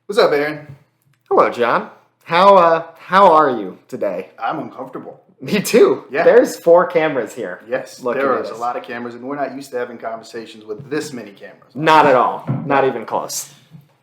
What's up, Aaron? Hello, John. How are you today? I'm uncomfortable. Me too. Yeah. There's 4 cameras here. Yes, Looking there at is a us. lot of cameras, and we're not used to having conversations with this many cameras. Not at all. Not even close.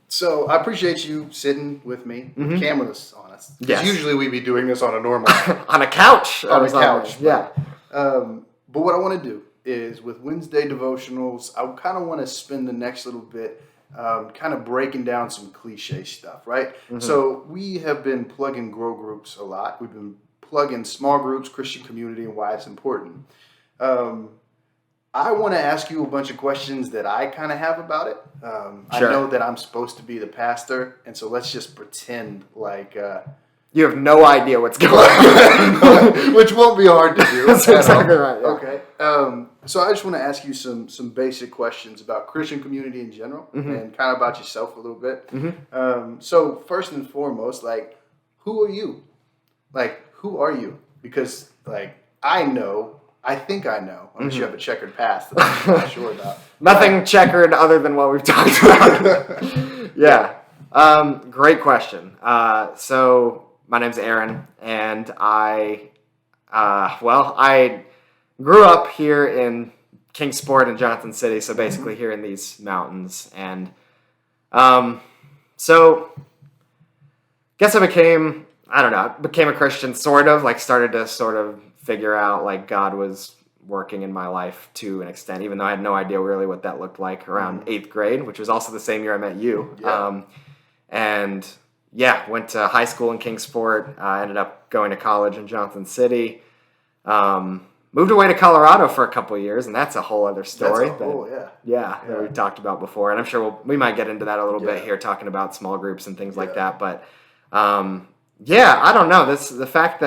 So I appreciate you sitting with me with cameras on us. Because Yes. usually we'd be doing this on a normal On a couch. on a couch. Yeah. But what I want to do is with Wednesday devotionals, I kind of want to spend the next little bit kind of breaking down some cliche stuff, right? So we have been plugging grow groups a lot. We've been plugging small groups, Christian community, and why it's important. Um, I want to ask you a bunch of questions that I kind of have about it. I Sure. know that I'm supposed to be the pastor, and so let's just pretend like You have no idea what's going on. which won't be hard to do. That's at all. exactly right. Yeah. Okay. So I just want to ask you some basic questions about Christian community in general and kind of about yourself a little bit. So first and foremost, like, who are you? Like, who are you? Because like I think I know, unless you have a checkered past that I'm not sure about. Nothing checkered other than what we've talked about. Yeah. Great question. So my name's Aaron, and I grew up here in Kingsport and Johnson City, so basically here in these mountains, and so guess I became a Christian, sort of, like started to sort of figure out like God was working in my life to an extent, even though I had no idea really what that looked like around 8th grade, which was also the same year I met you. Yeah. And yeah, went to high school in Kingsport, ended up going to college in Johnson City, moved away to Colorado for a couple of years, and that's a whole other story. That we talked about before, and I'm sure we might get into that a little bit here, talking about small groups and things like that. But I don't know. The fact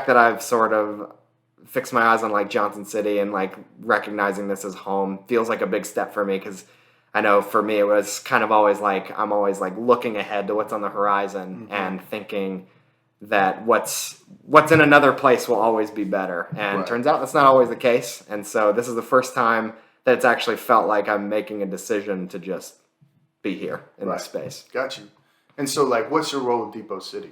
that I've sort of fixed my eyes on like Johnson City and like recognizing this as home feels like a big step for me, because I know for me it was kind of always like I'm always like looking ahead to what's on the horizon and thinking that what's in another place will always be better. And it turns out that's not always the case. And so this is the first time that it's actually felt like I'm making a decision to just be here in this space. Got you. And so, like, what's your role in Depot City?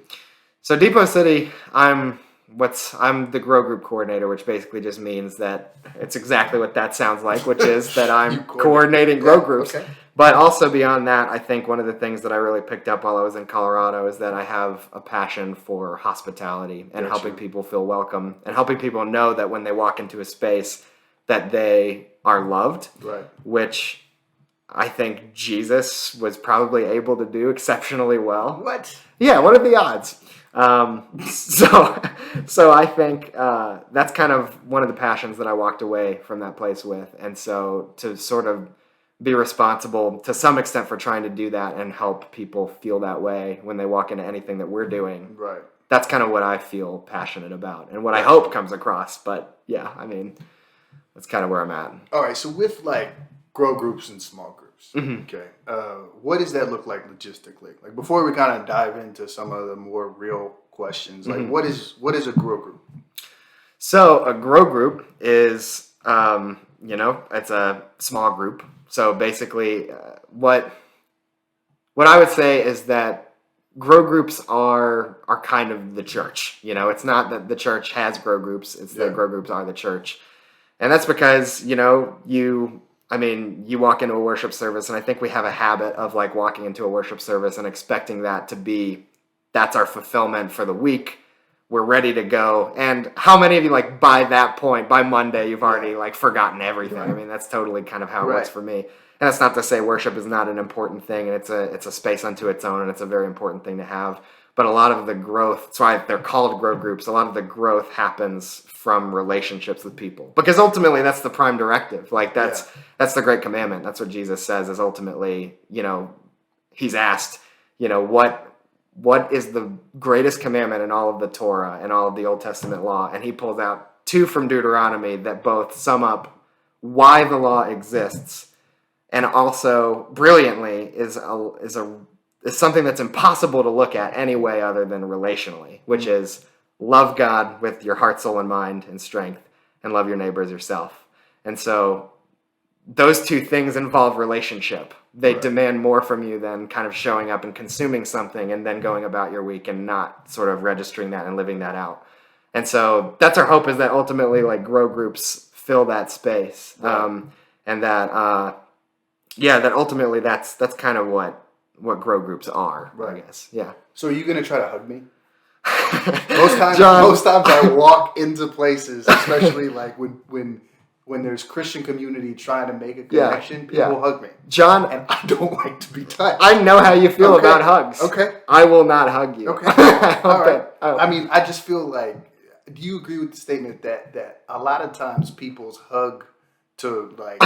So Depot City, I'm the grow group coordinator, which basically just means that it's exactly what that sounds like, which is that I'm coordinating grow groups. Okay. But also beyond that, I think one of the things that I really picked up while I was in Colorado is that I have a passion for hospitality and helping people feel welcome and helping people know that when they walk into a space that they are loved, which I think Jesus was probably able to do exceptionally well. What? Yeah, what are the odds? So I think that's kind of one of the passions that I walked away from that place with. And so to sort of be responsible to some extent for trying to do that and help people feel that way when they walk into anything that we're doing. Right. That's kind of what I feel passionate about and what I hope comes across. But yeah, I mean, that's kind of where I'm at. All right. So with like grow groups and small groups, okay, what does that look like logistically? Like before we kind of dive into some of the more real questions, like what is a grow group? So a grow group is, it's a small group. So basically, what I would say is that grow groups are kind of the church. It's not that the church has grow groups; it's that grow groups are the church, and that's because you walk into a worship service, and I think we have a habit of like walking into a worship service and expecting that to be that's our fulfillment for the week. We're ready to go. And how many of you, like, by that point, by Monday, you've already, like, forgotten everything? I mean, that's totally kind of how it works for me. And that's not to say worship is not an important thing, and it's a space unto its own, and it's a very important thing to have. But a lot of the growth, that's why they're called grow groups, a lot of the growth happens from relationships with people. Because ultimately, that's the prime directive. Like, that's the great commandment. That's what Jesus says is ultimately, he's asked, what is the greatest commandment in all of the Torah and all of the Old Testament law? And he pulls out 2 from Deuteronomy that both sum up why the law exists, and also brilliantly is something that's impossible to look at any way other than relationally, which is love God with your heart, soul, and mind and strength, and love your neighbor as yourself. And so those two things involve relationship. They Right. demand more from you than kind of showing up and consuming something and then going about your week and not sort of registering that and living that out. And so that's our hope, is that ultimately like grow groups fill that space. Right. And that, that ultimately that's kind of what grow groups are, I Right. guess. Yeah. So are you gonna try to hug me? Most times, John, I walk into places, especially like when there's Christian community trying to make a connection, people hug me, John, and I don't like to be touched. I know how you feel Okay. about hugs. Okay. I will not hug you. Okay. All right. I mean, I just feel like, do you agree with the statement that a lot of times people's hug to like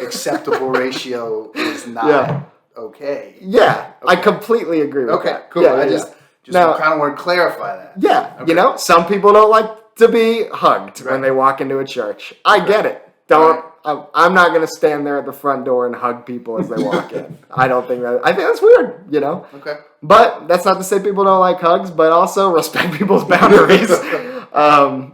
acceptable ratio is not okay? Yeah, I Okay. completely agree with that. Okay, cool. Yeah, I just Now- kind of want to clarify that. Yeah, Okay. some people don't like to be hugged when Right. they walk into a church. I get it. I'm not going to stand there at the front door and hug people as they walk in. I think that's weird, Okay. But that's not to say people don't like hugs, but also respect people's boundaries. I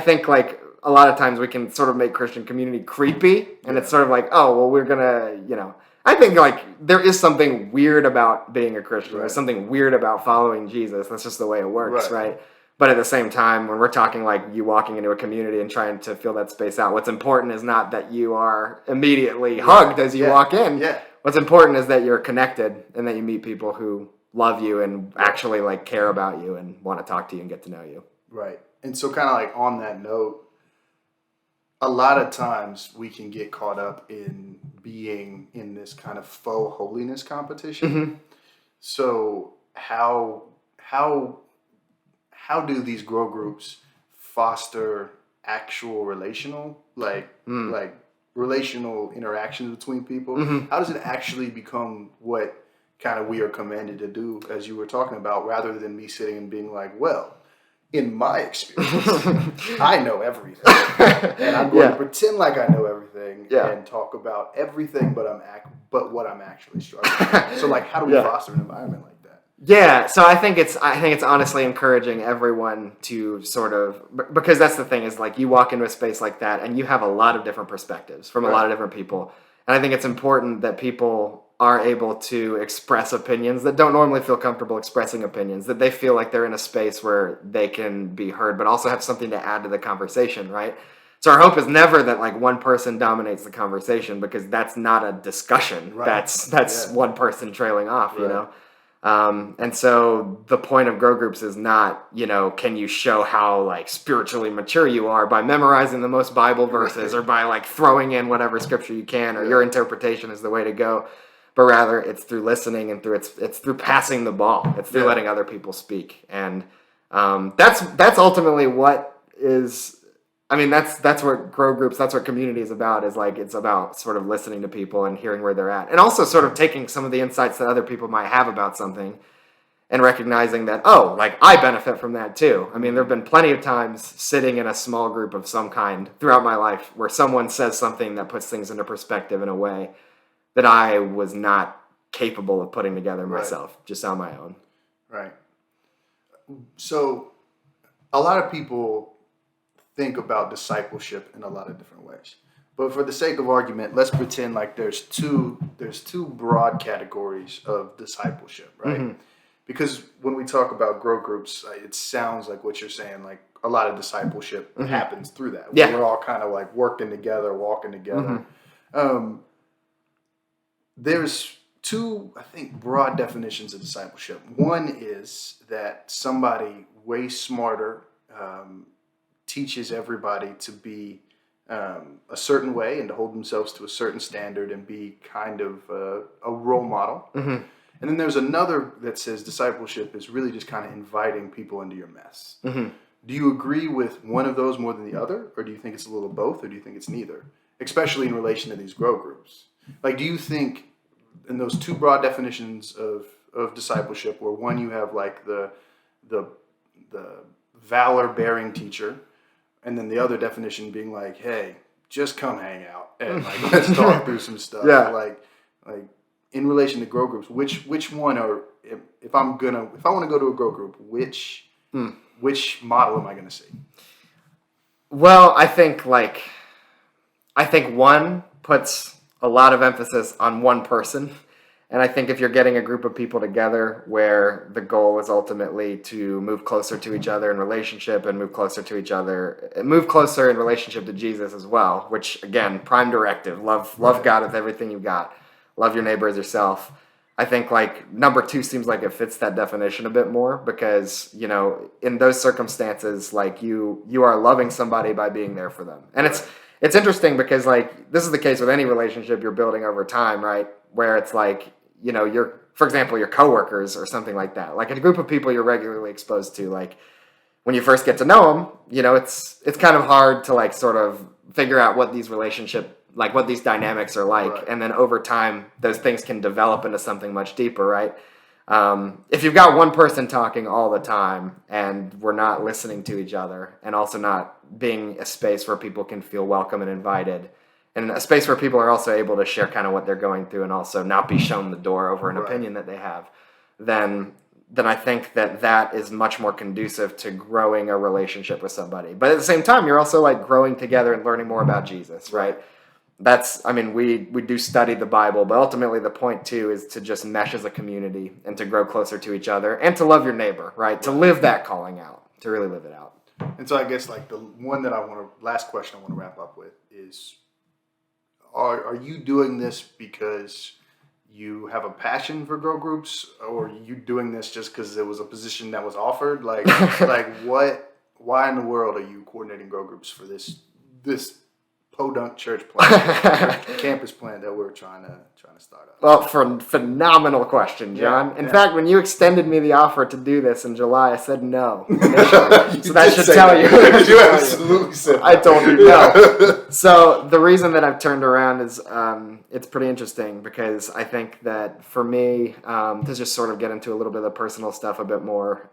think like a lot of times we can sort of make Christian community creepy, and it's sort of like, oh, well, we're going to, I think like there is something weird about being a Christian. Right. There's something weird about following Jesus. That's just the way it works, right? But at the same time, when we're talking like you walking into a community and trying to fill that space out, what's important is not that you are immediately hugged as you walk in. Yeah. What's important is that you're connected and that you meet people who love you and actually like care about you and want to talk to you and get to know you. Right. And so kind of like on that note, a lot of times we can get caught up in being in this kind of faux holiness competition. Mm-hmm. So how do these grow groups foster actual relational like relational interactions between people? Mm-hmm. How does it actually become what kind of we are commanded to do, as you were talking about, rather than me sitting and being like, well, in my experience, I know everything, and I'm going to pretend like I know everything and talk about everything, but what I'm actually struggling with. So, like, how do we foster an environment like that? Yeah, so I think it's honestly encouraging everyone to sort of, because that's the thing, is like you walk into a space like that and you have a lot of different perspectives from a lot of different people, and I think it's important that people are able to express opinions that don't normally feel comfortable expressing opinions, that they feel like they're in a space where they can be heard, but also have something to add to the conversation, right? So our hope is never that like one person dominates the conversation, because that's not a discussion. Right. That's one person trailing off, and so the point of grow groups is not, can you show how like spiritually mature you are by memorizing the most Bible verses or by like throwing in whatever scripture you can, or your interpretation is the way to go. But rather, it's through listening and it's through passing the ball. It's through letting other people speak, and that's ultimately what is. I mean, that's what grow groups, that's what community is about. Is like it's about sort of listening to people and hearing where they're at, and also sort of taking some of the insights that other people might have about something, and recognizing that like I benefit from that too. I mean, there have been plenty of times sitting in a small group of some kind throughout my life where someone says something that puts things into perspective in a way that I was not capable of putting together myself, just on my own. Right. So a lot of people think about discipleship in a lot of different ways. But for the sake of argument, let's pretend like there's two broad categories of discipleship, right? Mm-hmm. Because when we talk about grow groups, it sounds like what you're saying, like a lot of discipleship happens through that. Yeah. We're all kind of like working together, walking together. There's two, I think, broad definitions of discipleship. One is that somebody way smarter teaches everybody to be a certain way and to hold themselves to a certain standard and be kind of a role model. Mm-hmm. And then there's another that says discipleship is really just kind of inviting people into your mess. Mm-hmm. Do you agree with one of those more than the other? Or do you think it's a little both? Or do you think it's neither? Especially in relation to these grow groups. Like, do you think in those two broad definitions of discipleship, where one you have like the valor-bearing teacher, and then the other definition being like, hey, just come hang out and like let's talk through some stuff. Yeah. Like in relation to grow groups, which one, or if I want to go to a grow group, which model am I going to see? Well, I think like I think one puts a lot of emphasis on one person. And I think if you're getting a group of people together where the goal is ultimately to move closer to each other in relationship and move closer to each other, move closer in relationship to Jesus as well, which again, prime directive, love God with everything you got. Love your neighbor as yourself. I think like number 2 seems like it fits that definition a bit more because, you know, in those circumstances, like you are loving somebody by being there for them. And it's interesting because like this is the case with any relationship you're building over time, right? Where it's like, you know, for example, your coworkers or something like that, like a group of people you're regularly exposed to, like when you first get to know them, you know, it's kind of hard to like sort of figure out what these what these dynamics are like. Right. And then over time, those things can develop into something much deeper, right? If you've got one person talking all the time and we're not listening to each other and also not being a space where people can feel welcome and invited, and a space where people are also able to share kind of what they're going through and also not be shown the door over an opinion that they have, then I think that is much more conducive to growing a relationship with somebody. But at the same time, you're also like growing together and learning more about Jesus, right? We do study the Bible, but ultimately the point too is to just mesh as a community and to grow closer to each other and to love your neighbor, right? To live that calling out, to really live it out. And so I guess like the one that last question I want to wrap up with is, are you doing this because you have a passion for grow groups, or are you doing this just because it was a position that was offered? Like, why in the world are you coordinating grow groups for this podunk church plant, campus plant that we're trying to start up? Well, phenomenal question, John. In fact, when you extended me the offer to do this in July, I said no. So that should tell you. You absolutely said I told you no. So the reason that I've turned around is it's pretty interesting because I think that for me, to just sort of get into a little bit of the personal stuff a bit more.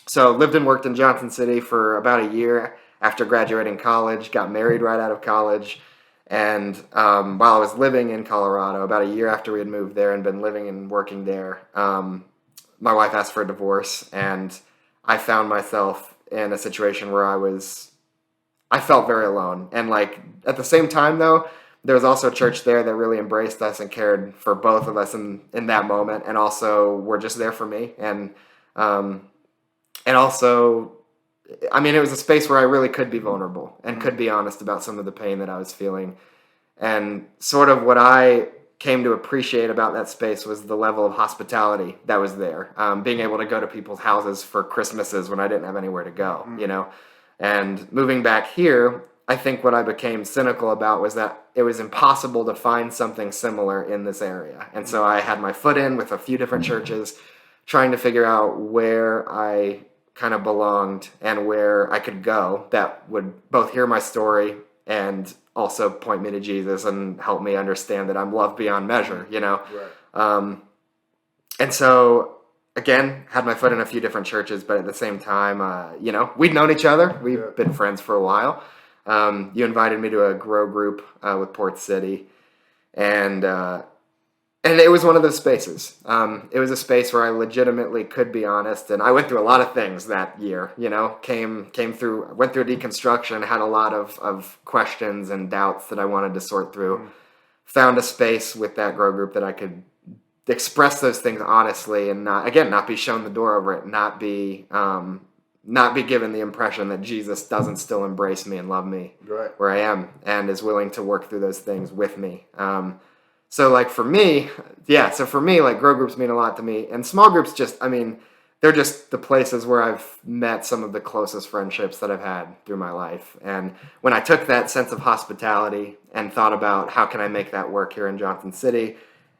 So lived and worked in Johnson City for about a year after graduating college, got married right out of college. And while I was living in Colorado, about a year after we had moved there and been living and working there, my wife asked for a divorce, and I found myself in a situation where I felt very alone. And like at the same time, though, there was also a church there that really embraced us and cared for both of us in that moment, and also were just there for me. And also, I mean, it was a space where I really could be vulnerable and could be honest about some of the pain that I was feeling. And sort of what I came to appreciate about that space was the level of hospitality that was there. Being able to go to people's houses for Christmases when I didn't have anywhere to go, you know. And moving back here, I think what I became cynical about was that it was impossible to find something similar in this area. And so I had my foot in with a few different churches, trying to figure out where I kind of belonged and where I could go that would both hear my story and also point me to Jesus and help me understand that I'm loved beyond measure, you know? Right. And so, again, had my foot in a few different churches, but at the same time, you know, we'd known each other. We've been friends for a while. You invited me to a grow group with Port City, and it was one of those spaces. It was a space where I legitimately could be honest, and I went through a lot of things that year. You know, went through a deconstruction, had a lot of questions and doubts that I wanted to sort through. Found a space with that grow group that I could express those things honestly, and not be shown the door over it, not be given the impression that Jesus doesn't still embrace me and love me where I am, and is willing to work through those things with me. So for me, like grow groups mean a lot to me, and small groups they're just the places where I've met some of the closest friendships that I've had through my life. And when I took that sense of hospitality and thought about how can I make that work here in Johnson City,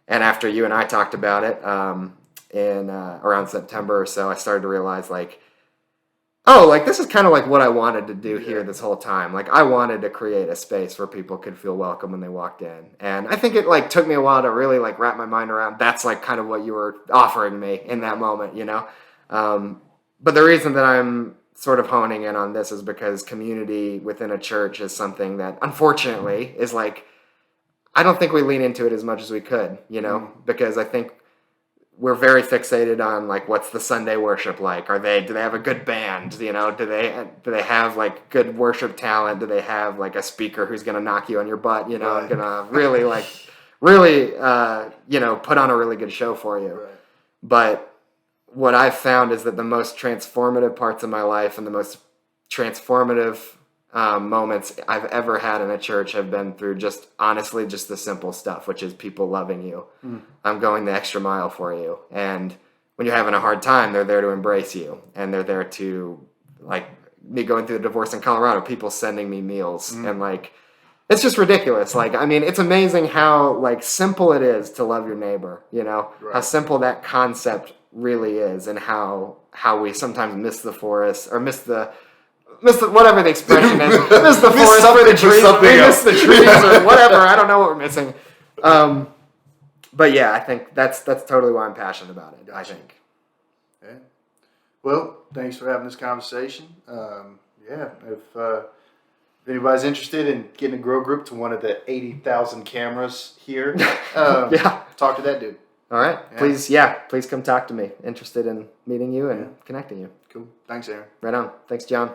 and after you and I talked about it in around September or so, I started to realize this is kind of like what I wanted to do here this whole time. Like I wanted to create a space where people could feel welcome when they walked in. And I think it took me a while to really wrap my mind around that's kind of what you were offering me in that moment, you know? But the reason that I'm sort of honing in on this is because community within a church is something that unfortunately is I don't think we lean into it as much as we could, you know, because I think we're very fixated on like what's the Sunday worship like? Do they have a good band? You know, do they have like good worship talent? Do they have like a speaker who's gonna knock you on your butt? You know, and gonna really put on a really good show for you. Right. But what I've found is that the most transformative parts of my life and the most transformative moments I've ever had in a church have been through just the simple stuff, which is people loving you. I'm going the extra mile for you. And when you're having a hard time, they're there to embrace you. And they're there to, like, me going through the divorce in Colorado, people sending me meals. And, like, it's just ridiculous. Like, I mean, it's amazing how, like, simple it is to love your neighbor, you know? Right. How simple that concept really is, and how we sometimes miss the forest, or miss the whatever the expression is. Miss the forest for the trees. Miss the trees or whatever. I don't know what we're missing. But yeah, I think that's totally why I'm passionate about it. I think. Okay. Well, thanks for having this conversation. If anybody's interested in getting a grow group to one of the 80,000 cameras here, talk to that dude. All right. Please come talk to me. Interested in meeting you and connecting you. Cool. Thanks, Aaron. Right on. Thanks, John.